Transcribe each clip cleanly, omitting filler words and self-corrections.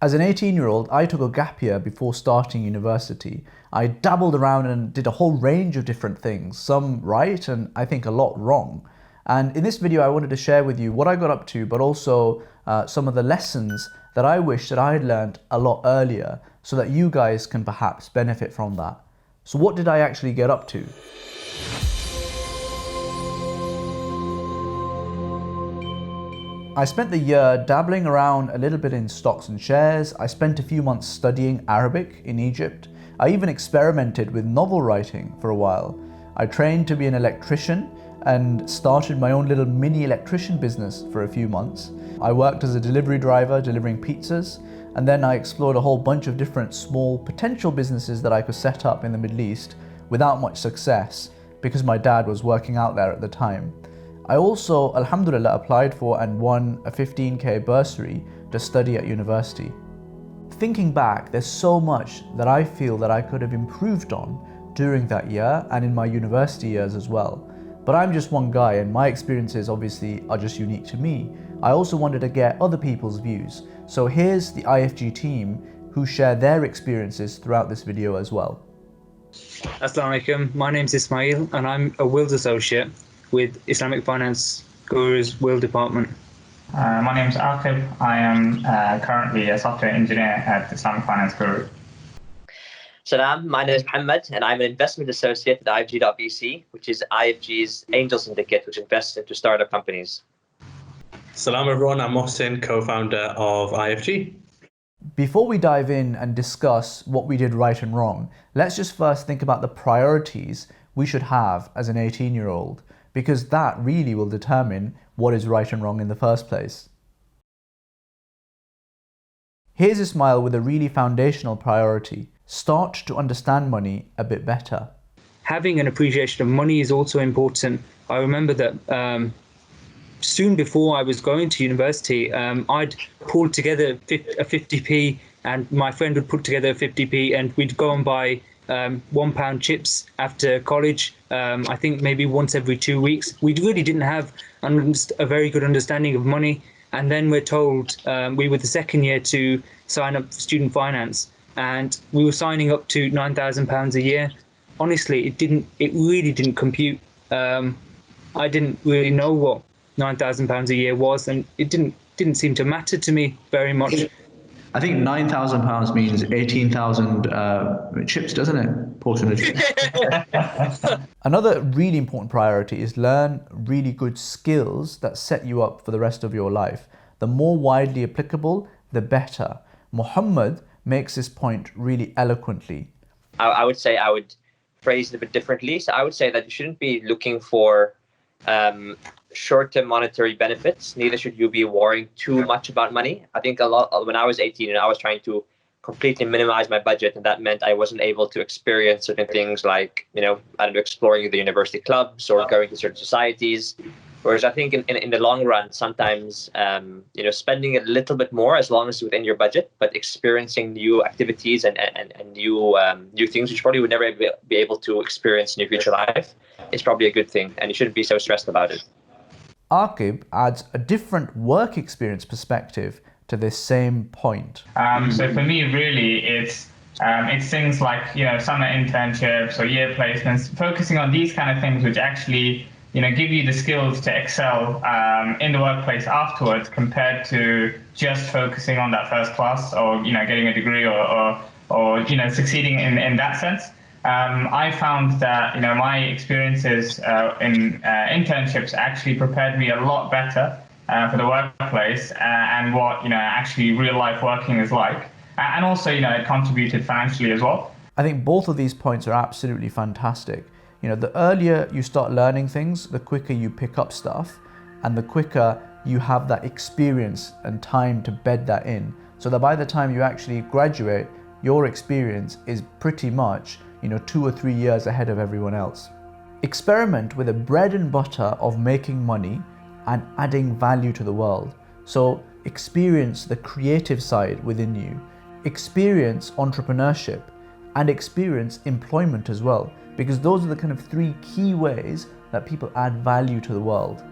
As an 18-year-old, I took a gap year before starting university. I dabbled around and did a whole range of different things, some right and I think a lot wrong. And in this video, I wanted to share with you what I got up to, but also some of the lessons that I wish that I had learned a lot earlier so that you guys can perhaps benefit from that. So what did I actually get up to? I spent the year dabbling around a little bit in stocks and shares. I spent a few months studying Arabic in Egypt. I even experimented with novel writing for a while. I trained to be an electrician and started my own little mini electrician business for a few months. I worked as a delivery driver delivering pizzas, and then I explored a whole bunch of different small potential businesses that I could set up in the Middle East without much success because my dad was working out there at the time. I also, alhamdulillah, applied for and won a 15k bursary to study at university. Thinking back, there's so much that I feel that I could have improved on during that year and in my university years as well. But I'm just one guy and my experiences obviously are just unique to me. I also wanted to get other people's views. So here's the IFG team who share their experiences throughout this video as well. Assalamualaikum, my name's Ismail and I'm a Wills Associate with IslamicFinanceGuru's Will Department. My name is Aqib. I am currently a software engineer at IslamicFinanceGuru. Salam, my name is Muhammad and I'm an investment associate at IFG.VC, which is IFG's angel syndicate, which invests into startup companies. Salam everyone, I'm Mohsin, co-founder of IFG. Before we dive in and discuss what we did right and wrong, let's just first think about the priorities we should have as an 18-year-old, because that really will determine what is right and wrong in the first place. Here's Ismail with a really foundational priority. Start to understand money a bit better. Having an appreciation of money is also important. I remember that soon before I was going to university, I'd pulled together a 50p and my friend would put together a 50p and we'd go and buy £1 chips after college. I think maybe once every 2 weeks. We really didn't have a very good understanding of money. And then we're told we were the second year to sign up for student finance, and we were signing up to £9,000 a year. Honestly, it really didn't compute. I didn't really know what £9,000 a year was, and it didn't seem to matter to me very much. I think £9,000 means 18,000 chips, doesn't it? Portion of chips. Another really important priority is learn really good skills that set you up for the rest of your life. The more widely applicable, the better. Muhammad makes this point really eloquently. I would say I would phrase it a bit differently. So I would say that you shouldn't be looking for short-term monetary benefits. Neither should you be worrying too much about money. I think when I was 18 and I was trying to completely minimize my budget, and that meant I wasn't able to experience certain things like, exploring the university clubs or going to certain societies. Whereas I think in the long run, sometimes, spending a little bit more as long as it's within your budget, but experiencing new activities and new things which you probably would never be able to experience in your future life is probably a good thing, and you shouldn't be so stressed about it. Aqib adds a different work experience perspective to this same point. So for me, really, it's things like summer internships or year placements, focusing on these kind of things which actually give you the skills to excel in the workplace afterwards, compared to just focusing on that first class or getting a degree or succeeding in that sense. I found that my experiences in internships actually prepared me a lot better for the workplace and what actually real life working is like, and also it contributed financially as well. I think both of these points are absolutely fantastic. The earlier you start learning things, the quicker you pick up stuff, and the quicker you have that experience and time to bed that in, so that by the time you actually graduate, your experience is pretty much 2 or 3 years ahead of everyone else. Experiment with the bread and butter of making money and adding value to the world. So experience the creative side within you, experience entrepreneurship, and experience employment as well, because those are the kind of 3 key ways that people add value to the world.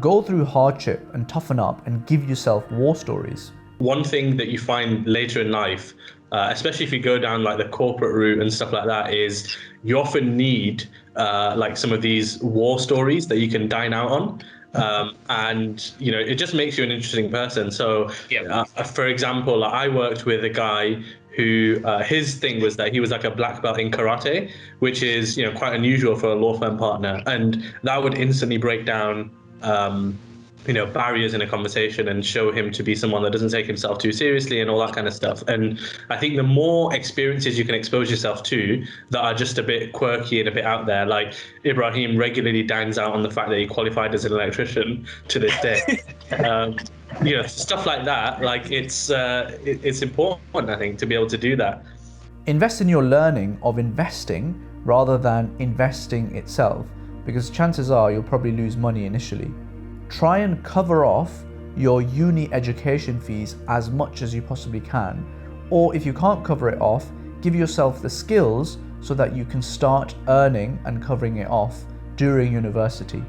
Go through hardship and toughen up and give yourself war stories. one thing that you find later in life, especially if you go down like the corporate route and stuff like that, is you often need like some of these war stories that you can dine out on. And it just makes you an interesting person. So for example, I worked with a guy who his thing was that he was like a black belt in karate, which is quite unusual for a law firm partner, and that would instantly break down barriers in a conversation and show him to be someone that doesn't take himself too seriously and all that kind of stuff. And I think the more experiences you can expose yourself to that are just a bit quirky and a bit out there, like Ibrahim regularly dines out on the fact that he qualified as an electrician to this day. Stuff like that, like it's important, I think, to be able to do that. Invest in your learning of investing rather than investing itself, because chances are you'll probably lose money initially. Try and cover off your uni education fees as much as you possibly can, or if you can't cover it off, give yourself the skills so that you can start earning and covering it off during university.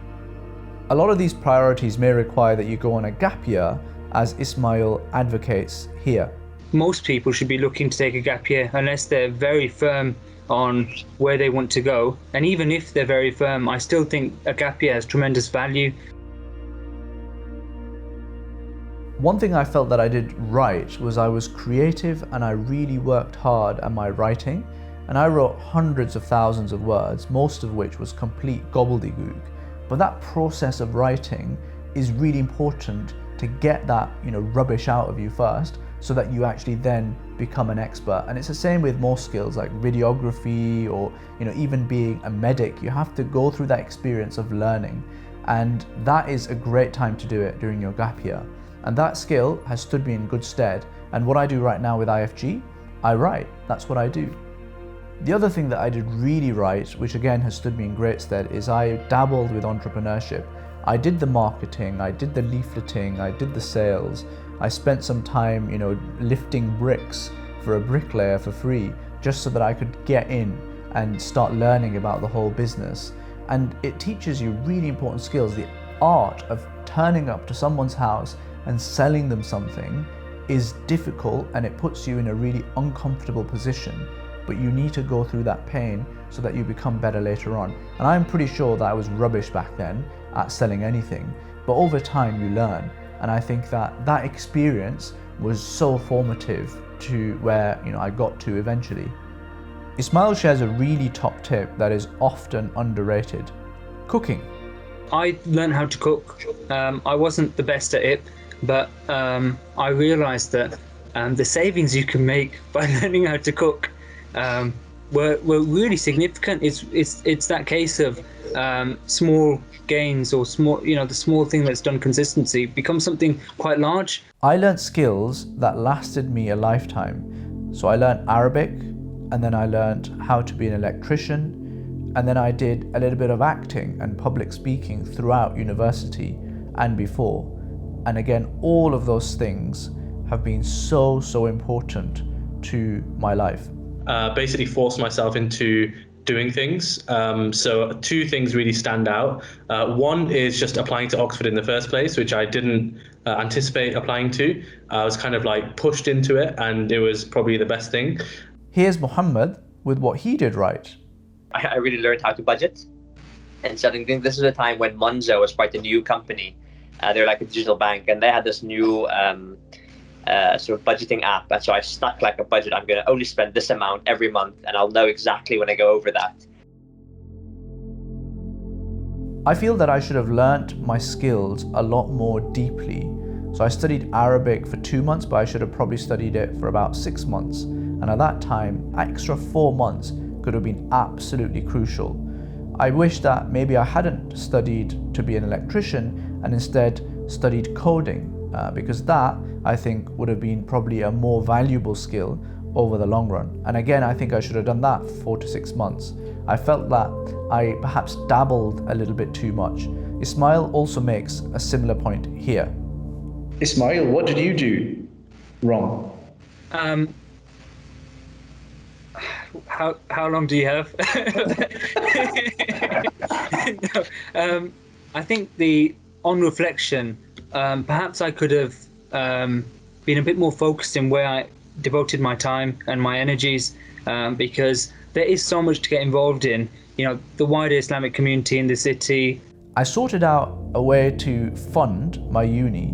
A lot of these priorities may require that you go on a gap year, as Ismail advocates here. Most people should be looking to take a gap year unless they're very firm on where they want to go. And even if they're very firm, I still think a gap year has tremendous value. One thing I felt that I did right was I was creative and I really worked hard at my writing, and I wrote hundreds of thousands of words, most of which was complete gobbledygook. But that process of writing is really important to get that rubbish out of you first, so that you actually then become an expert. And it's the same with more skills like videography or even being a medic. You have to go through that experience of learning, and that is a great time to do it during your gap year. And that skill has stood me in good stead. And what I do right now with IFG, I write. That's what I do. The other thing that I did really right, which again has stood me in great stead, is I dabbled with entrepreneurship. I did the marketing, I did the leafleting, I did the sales. I spent some time, lifting bricks for a bricklayer for free, just so that I could get in and start learning about the whole business. And it teaches you really important skills. The art of turning up to someone's house and selling them something is difficult, and it puts you in a really uncomfortable position, but you need to go through that pain so that you become better later on. And I'm pretty sure that I was rubbish back then at selling anything, but over time you learn. And I think that experience was so formative to where I got to eventually. Ismail shares a really top tip that is often underrated: cooking. I learned how to cook. I wasn't the best at it, but I realized that the savings you can make by learning how to cook were really significant. It's that case of small gains, or small, the small thing that's done consistency becomes something quite large. I learned skills that lasted me a lifetime. So I learned Arabic, and then I learned how to be an electrician, and then I did a little bit of acting and public speaking throughout university and before. And again, all of those things have been so important to my life. Basically forced myself into doing things. So two things really stand out. One is just applying to Oxford in the first place, which I didn't anticipate applying to. I was kind of like pushed into it, and it was probably the best thing. Here's Muhammad with what he did right. I really learned how to budget. And so I think this is a time when Monzo was quite a new company. They're like a digital bank, and they had this new sort of budgeting app. And so I stuck like a budget. I'm going to only spend this amount every month, and I'll know exactly when I go over that. I feel that I should have learnt my skills a lot more deeply. So I studied Arabic for 2 months, but I should have probably studied it for about 6 months. And at that time, extra 4 months could have been absolutely crucial. I wish that maybe I hadn't studied to be an electrician and instead studied coding, because that, I think, would have been probably a more valuable skill over the long run. And again, I think I should have done that for 4 to 6 months. I felt that I perhaps dabbled a little bit too much. Ismail also makes a similar point here. Ismail, what did you do wrong? How long do you have? No, I think on reflection, perhaps I could have been a bit more focused in where I devoted my time and my energies, because there is so much to get involved in. The wider Islamic community in the city. I sorted out a way to fund my uni,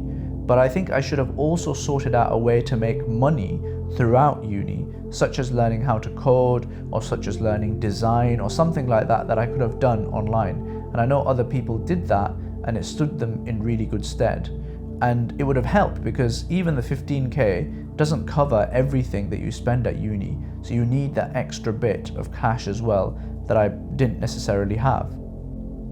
but I think I should have also sorted out a way to make money throughout uni, such as learning how to code, or such as learning design, or something like that I could have done online. And I know other people did that, and it stood them in really good stead. And it would have helped, because even the 15k doesn't cover everything that you spend at uni, so you need that extra bit of cash as well that I didn't necessarily have.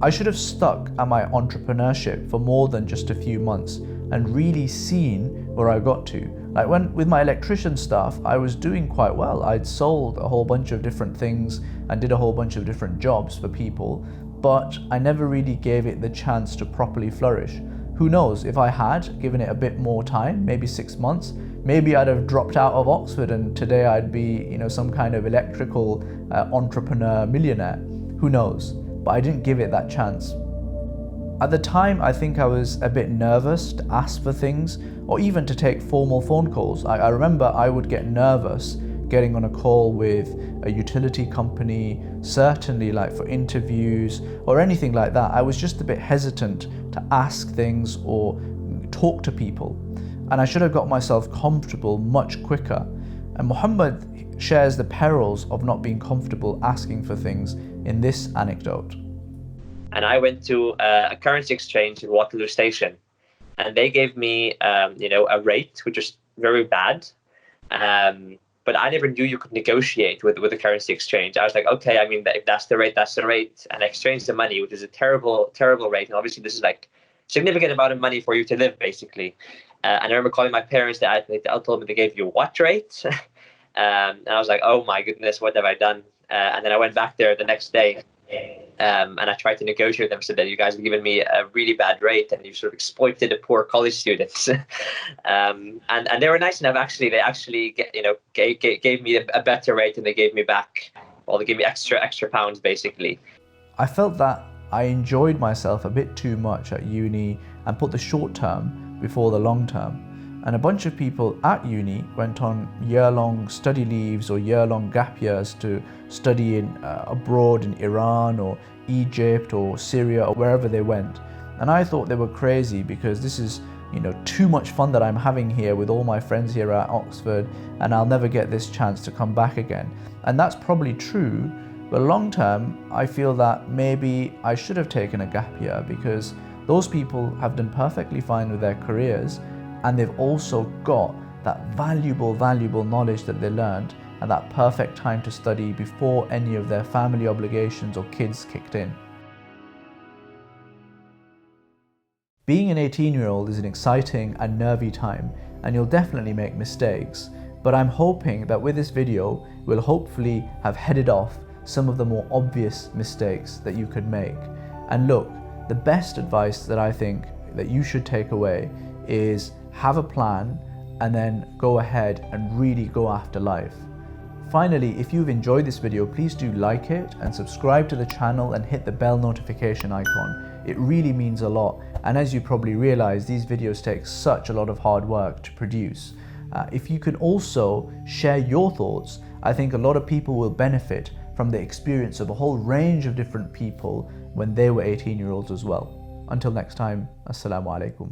I should have stuck at my entrepreneurship for more than just a few months and really seen where I got to. Like with my electrician stuff, I was doing quite well. I'd sold a whole bunch of different things and did a whole bunch of different jobs for people, but I never really gave it the chance to properly flourish. Who knows, if I had given it a bit more time, maybe 6 months, maybe I'd have dropped out of Oxford and today I'd be, some kind of electrical entrepreneur millionaire. Who knows? But I didn't give it that chance. At the time, I think I was a bit nervous to ask for things or even to take formal phone calls. I remember I would get nervous getting on a call with a utility company, certainly like for interviews or anything like that. I was just a bit hesitant to ask things or talk to people. And I should have got myself comfortable much quicker. And Muhammad shares the perils of not being comfortable asking for things in this anecdote. And I went to a currency exchange in Waterloo Station, and they gave me, a rate which was very bad. But I never knew you could negotiate with the currency exchange. I was like, okay, I mean, if that's the rate, that's the rate. And I exchanged the money, which is a terrible, terrible rate. And obviously, this is like significant amount of money for you to live, basically. And I remember calling my parents. They told me they gave you what rate? And I was like, oh my goodness, what have I done? And then I went back there the next day. And I tried to negotiate with them, said that you guys have given me a really bad rate and you sort of exploited the poor college students. And they were nice enough. Actually, they actually gave me a better rate, and they gave me back, well, they gave me extra pounds basically. I felt that I enjoyed myself a bit too much at uni and put the short term before the long term. And a bunch of people at uni went on year-long study leaves or year-long gap years to study abroad in Iran or Egypt or Syria or wherever they went. And I thought they were crazy, because this is too much fun that I'm having here with all my friends here at Oxford, and I'll never get this chance to come back again. And that's probably true, but long term I feel that maybe I should have taken a gap year, because those people have done perfectly fine with their careers, and they've also got that valuable knowledge that they learned at that perfect time to study before any of their family obligations or kids kicked in. Being an 18-year-old is an exciting and nervy time, and you'll definitely make mistakes, but I'm hoping that with this video we'll hopefully have headed off some of the more obvious mistakes that you could make. And look, the best advice that I think that you should take away is have a plan and then go ahead and really go after life. Finally, if you've enjoyed this video, please do like it and subscribe to the channel and hit the bell notification icon. It really means a lot, and as you probably realize, these videos take such a lot of hard work to produce. If you can also share your thoughts, I think a lot of people will benefit from the experience of a whole range of different people when they were 18-year-olds as well. Until next time, Assalamu alaikum.